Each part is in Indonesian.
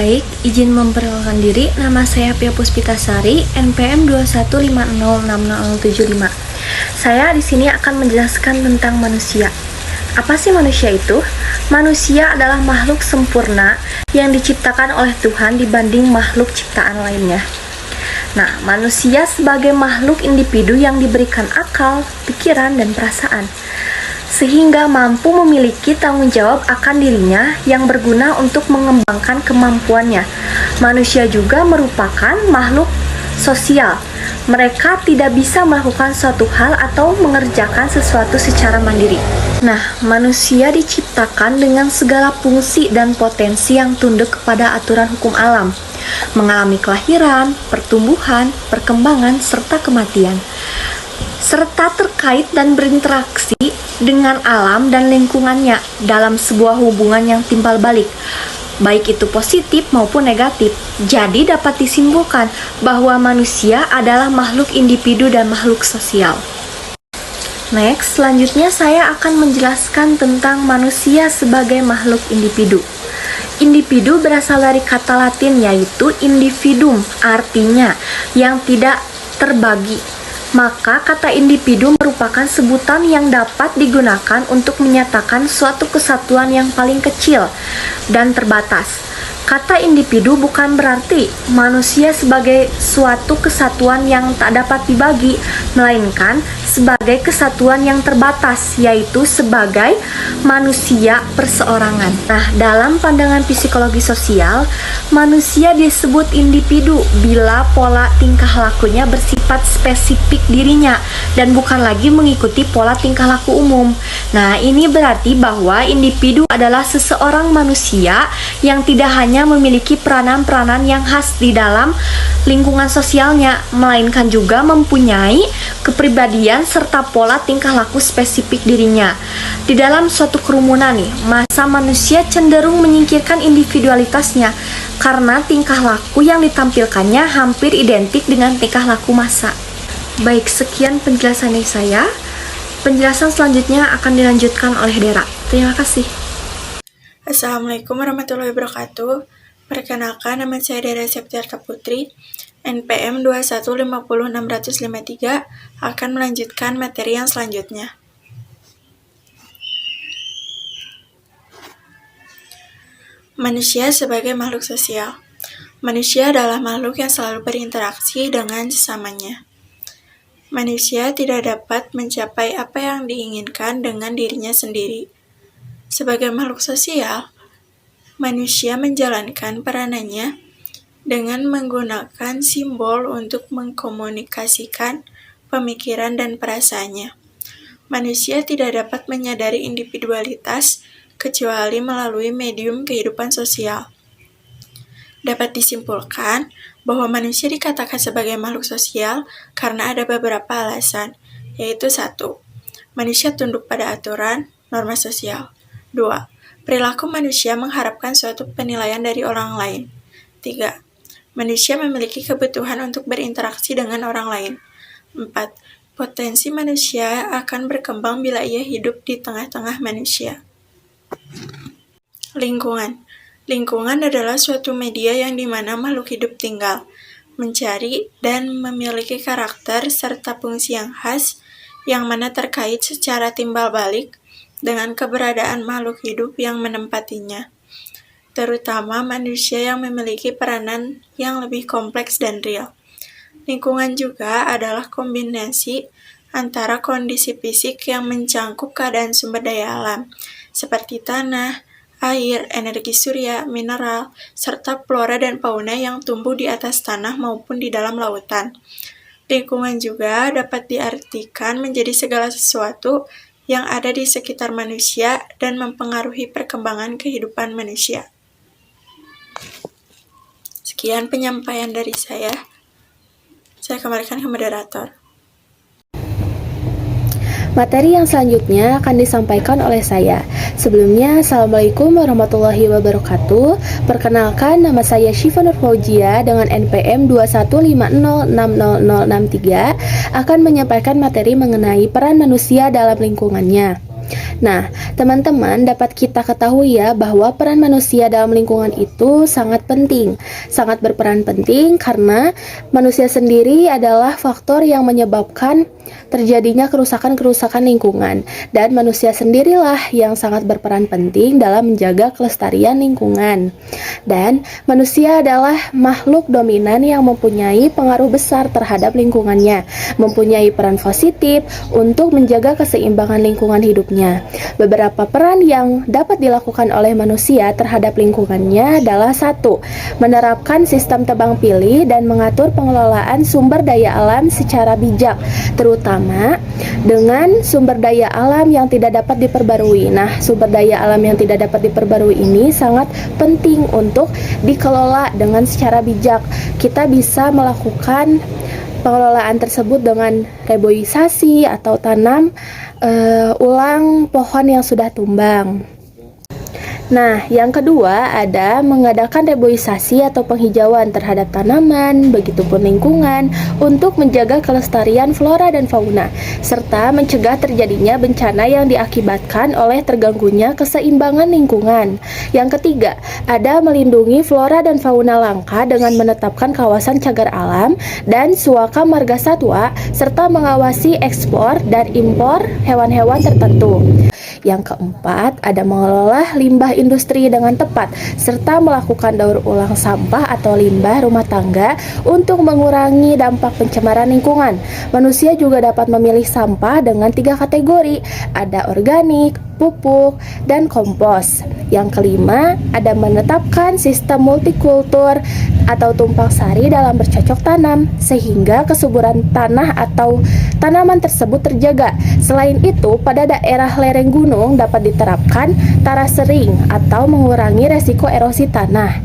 Baik, izin memperkenalkan diri. Nama saya Pia Puspitasari, NPM 215060075. Saya di sini akan menjelaskan tentang manusia. Apa sih manusia itu? Manusia adalah makhluk sempurna yang diciptakan oleh Tuhan dibanding makhluk ciptaan lainnya. Nah, manusia sebagai makhluk individu yang diberikan akal, pikiran, dan perasaan, sehingga mampu memiliki tanggung jawab akan dirinya yang berguna untuk mengembangkan kemampuannya. Manusia juga merupakan makhluk sosial. Mereka tidak bisa melakukan suatu hal atau mengerjakan sesuatu secara mandiri. Nah, manusia diciptakan dengan segala fungsi dan potensi yang tunduk kepada aturan hukum alam, mengalami kelahiran, pertumbuhan, perkembangan, serta kematian, serta terkait dan berinteraksi dengan alam dan lingkungannya dalam sebuah hubungan yang timbal balik, baik itu positif maupun negatif. Jadi dapat disimpulkan bahwa manusia adalah makhluk individu dan makhluk sosial. Next, selanjutnya saya akan menjelaskan tentang manusia sebagai makhluk individu. Individu berasal dari kata Latin yaitu individuum, artinya yang tidak terbagi. Maka kata individu merupakan sebutan yang dapat digunakan untuk menyatakan suatu kesatuan yang paling kecil dan terbatas. Kata individu bukan berarti manusia sebagai suatu kesatuan yang tak dapat dibagi, melainkan sebagai kesatuan yang terbatas, yaitu sebagai manusia perseorangan. Nah, dalam pandangan psikologi sosial, manusia disebut individu bila pola tingkah lakunya bersifat spesifik dirinya dan bukan lagi mengikuti pola tingkah laku umum. Nah, ini berarti bahwa individu adalah seseorang manusia yang tidak hanya memiliki peranan-peranan yang khas di dalam lingkungan sosialnya, melainkan juga mempunyai kepribadian serta pola tingkah laku spesifik dirinya. Di dalam suatu kerumunan nih, masa manusia cenderung menyingkirkan individualitasnya karena tingkah laku yang ditampilkannya hampir identik dengan tingkah laku massa. Baik, sekian penjelasan dari saya. Penjelasan selanjutnya akan dilanjutkan oleh Dera. Terima kasih. Assalamualaikum warahmatullahi wabarakatuh. Perkenalkan, nama saya Dera Septiarta Putri, NPM 2150653, akan melanjutkan materi yang selanjutnya. Manusia sebagai makhluk sosial. Manusia adalah makhluk yang selalu berinteraksi dengan sesamanya. Manusia tidak dapat mencapai apa yang diinginkan dengan dirinya sendiri. Sebagai makhluk sosial, manusia menjalankan peranannya dengan menggunakan simbol untuk mengkomunikasikan pemikiran dan perasaannya. Manusia tidak dapat menyadari individualitas kecuali melalui medium kehidupan sosial. Dapat disimpulkan bahwa manusia dikatakan sebagai makhluk sosial karena ada beberapa alasan, yaitu 1. Manusia tunduk pada aturan, norma sosial. 2. Perilaku manusia mengharapkan suatu penilaian dari orang lain. 3. Manusia memiliki kebutuhan untuk berinteraksi dengan orang lain. 4. Potensi manusia akan berkembang bila ia hidup di tengah-tengah manusia. Lingkungan. Lingkungan adalah suatu media yang dimana makhluk hidup tinggal, mencari, dan memiliki karakter serta fungsi yang khas yang mana terkait secara timbal balik dengan keberadaan makhluk hidup yang menempatinya, terutama manusia yang memiliki peranan yang lebih kompleks dan real. Lingkungan juga adalah kombinasi antara kondisi fisik yang mencangkup keadaan sumber daya alam, seperti tanah, air, energi surya, mineral, serta flora dan fauna yang tumbuh di atas tanah maupun di dalam lautan. Lingkungan juga dapat diartikan menjadi segala sesuatu yang ada di sekitar manusia dan mempengaruhi perkembangan kehidupan manusia. Sekian penyampaian dari saya. Saya kembalikan ke moderator. Materi yang selanjutnya akan disampaikan oleh saya. Sebelumnya, Assalamualaikum warahmatullahi wabarakatuh. Perkenalkan, nama saya Syifa Nur Fauzia dengan NPM 215060063 akan menyampaikan materi mengenai peran manusia dalam lingkungannya. Nah, teman-teman dapat kita ketahui ya bahwa peran manusia dalam lingkungan itu sangat penting, sangat berperan penting karena manusia sendiri adalah faktor yang menyebabkan terjadinya kerusakan-kerusakan lingkungan dan manusia sendirilah yang sangat berperan penting dalam menjaga kelestarian lingkungan. Dan manusia adalah makhluk dominan yang mempunyai pengaruh besar terhadap lingkungannya, mempunyai peran positif untuk menjaga keseimbangan lingkungan hidupnya. Beberapa peran yang dapat dilakukan oleh manusia terhadap lingkungannya adalah: 1. Menerapkan sistem tebang pilih dan mengatur pengelolaan sumber daya alam secara bijak, terutama dengan sumber daya alam yang tidak dapat diperbarui. Nah, sumber daya alam yang tidak dapat diperbarui ini sangat penting untuk dikelola dengan secara bijak. Kita bisa melakukan pengelolaan tersebut dengan reboisasi atau tanam ulang pohon yang sudah tumbang. Nah, yang kedua ada mengadakan reboisasi atau penghijauan terhadap tanaman, begitupun lingkungan untuk menjaga kelestarian flora dan fauna, serta mencegah terjadinya bencana yang diakibatkan oleh terganggunya keseimbangan lingkungan. Yang ketiga, ada melindungi flora dan fauna langka dengan menetapkan kawasan cagar alam dan suaka marga satwa, serta mengawasi ekspor dan impor hewan-hewan tertentu. Yang keempat, ada mengelola limbah industri dengan tepat, serta melakukan daur ulang sampah atau limbah rumah tangga untuk mengurangi dampak pencemaran lingkungan. Manusia juga dapat memilih sampah dengan 3 kategori, ada organik, pupuk, dan kompos. Yang kelima, ada menetapkan sistem multikultur atau tumpang sari dalam bercocok tanam, sehingga kesuburan tanah atau tanaman tersebut terjaga. Selain itu, pada daerah lereng gunung dapat diterapkan terasering atau mengurangi resiko erosi tanah.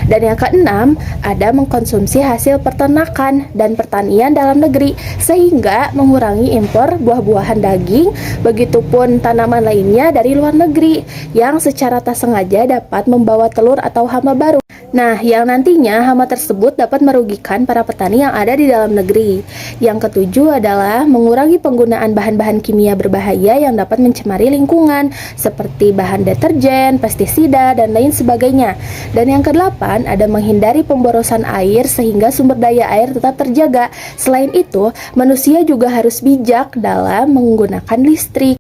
Dan yang keenam, ada mengkonsumsi hasil peternakan dan pertanian dalam negeri, sehingga mengurangi impor buah-buahan daging, begitupun tanaman lainnya dari luar negeri, yang secara tak sengaja dapat membawa telur atau hama baru. Nah, yang nantinya hama tersebut dapat merugikan para petani yang ada di dalam negeri. Yang ketujuh adalah mengurangi penggunaan bahan-bahan kimia berbahaya yang dapat mencemari lingkungan, seperti bahan deterjen, pestisida, dan lain sebagainya. Dan yang kedelapan, ada menghindari pemborosan air sehingga sumber daya air tetap terjaga. Selain itu, manusia juga harus bijak dalam menggunakan listrik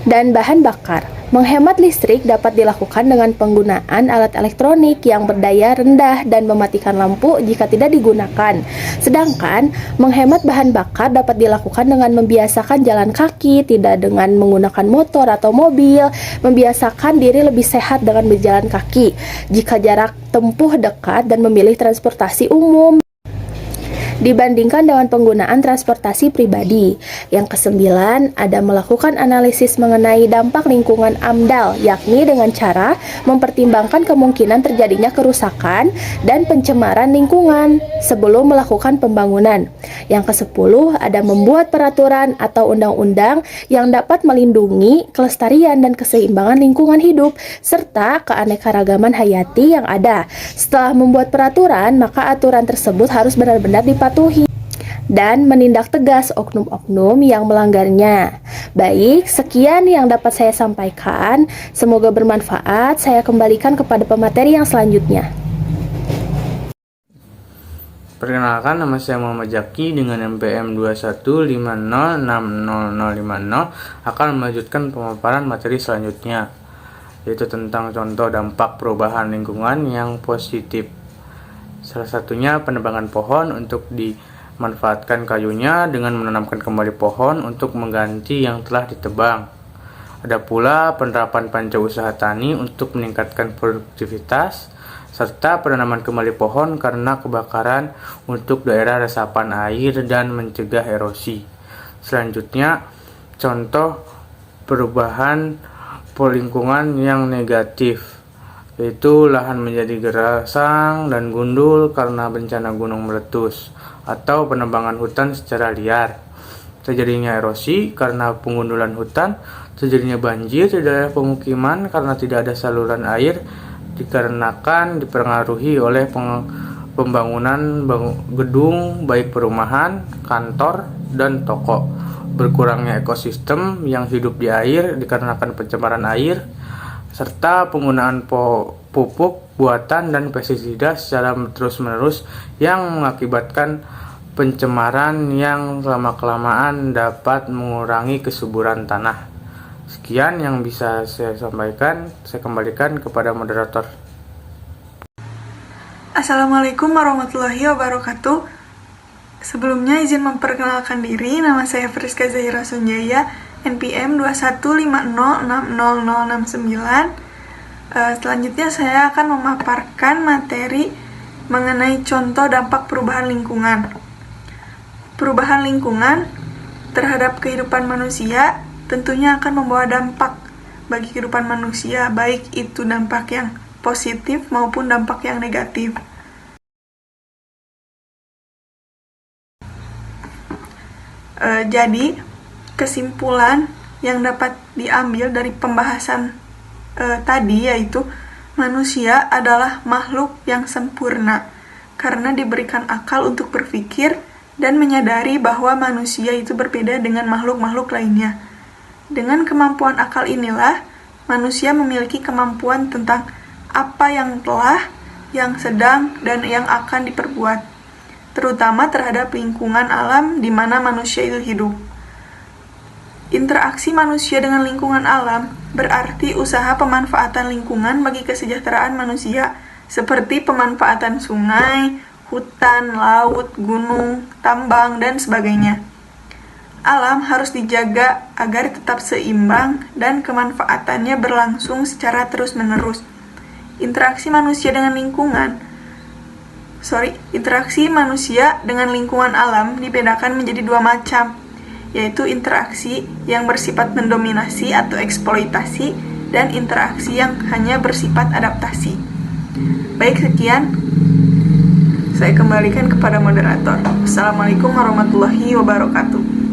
dan bahan bakar. Menghemat listrik dapat dilakukan dengan penggunaan alat elektronik yang berdaya rendah dan mematikan lampu jika tidak digunakan. Sedangkan menghemat bahan bakar dapat dilakukan dengan membiasakan jalan kaki, tidak dengan menggunakan motor atau mobil, membiasakan diri lebih sehat dengan berjalan kaki jika jarak tempuh dekat, dan memilih transportasi umum dibandingkan dengan penggunaan transportasi pribadi. Yang kesembilan, ada melakukan analisis mengenai dampak lingkungan AMDAL, yakni dengan cara mempertimbangkan kemungkinan terjadinya kerusakan dan pencemaran lingkungan sebelum melakukan pembangunan. Yang kesepuluh, ada membuat peraturan atau undang-undang yang dapat melindungi kelestarian dan keseimbangan lingkungan hidup serta keanekaragaman hayati yang ada. Setelah membuat peraturan, maka aturan tersebut harus benar-benar dipatuhi dan menindak tegas oknum-oknum yang melanggarnya. Baik, sekian yang dapat saya sampaikan. Semoga bermanfaat. Saya kembalikan kepada pemateri yang selanjutnya. Perkenalkan, nama saya Muhammad Zaki dengan NPM 215060050 akan melanjutkan pemaparan materi selanjutnya, yaitu tentang contoh dampak perubahan lingkungan yang positif. Salah satunya penebangan pohon untuk dimanfaatkan kayunya dengan menanamkan kembali pohon untuk mengganti yang telah ditebang. Ada pula penerapan pancausaha tani untuk meningkatkan produktivitas, serta penanaman kembali pohon karena kebakaran untuk daerah resapan air dan mencegah erosi. Selanjutnya, contoh perubahan lingkungan yang negatif, yaitu lahan menjadi gerasang dan gundul karena bencana gunung meletus, atau penebangan hutan secara liar. Terjadinya erosi karena pengundulan hutan, terjadinya banjir di daerah pemukiman karena tidak ada saluran air dikarenakan dipengaruhi oleh pembangunan gedung baik perumahan, kantor, dan toko. Berkurangnya ekosistem yang hidup di air dikarenakan pencemaran air, serta penggunaan pupuk buatan dan pestisida secara terus-menerus yang mengakibatkan pencemaran yang lama-kelamaan dapat mengurangi kesuburan tanah. Sekian yang bisa saya sampaikan, saya kembalikan kepada moderator. Assalamualaikum warahmatullahi wabarakatuh. Sebelumnya izin memperkenalkan diri, nama saya Friska Zahira Sunjaya, NPM 215060069. Selanjutnya saya akan memaparkan materi mengenai contoh dampak perubahan lingkungan. Perubahan lingkungan terhadap kehidupan manusia tentunya akan membawa dampak bagi kehidupan manusia, baik itu dampak yang positif maupun dampak yang negatif. Jadi, kesimpulan yang dapat diambil dari pembahasan tadi yaitu manusia adalah makhluk yang sempurna karena diberikan akal untuk berpikir dan menyadari bahwa manusia itu berbeda dengan makhluk-makhluk lainnya. Dengan kemampuan akal inilah, manusia memiliki kemampuan tentang apa yang telah, yang sedang, dan yang akan diperbuat, terutama terhadap lingkungan alam di mana manusia itu hidup. Interaksi manusia dengan lingkungan alam berarti usaha pemanfaatan lingkungan bagi kesejahteraan manusia, seperti pemanfaatan sungai, hutan, laut, gunung, tambang, dan sebagainya. Alam harus dijaga agar tetap seimbang dan kemanfaatannya berlangsung secara terus-menerus. Interaksi manusia dengan lingkungan alam dibedakan menjadi dua macam, yaitu interaksi yang bersifat mendominasi atau eksploitasi dan interaksi yang hanya bersifat adaptasi. Baik, sekian. Saya kembalikan kepada moderator. Assalamualaikum warahmatullahi wabarakatuh.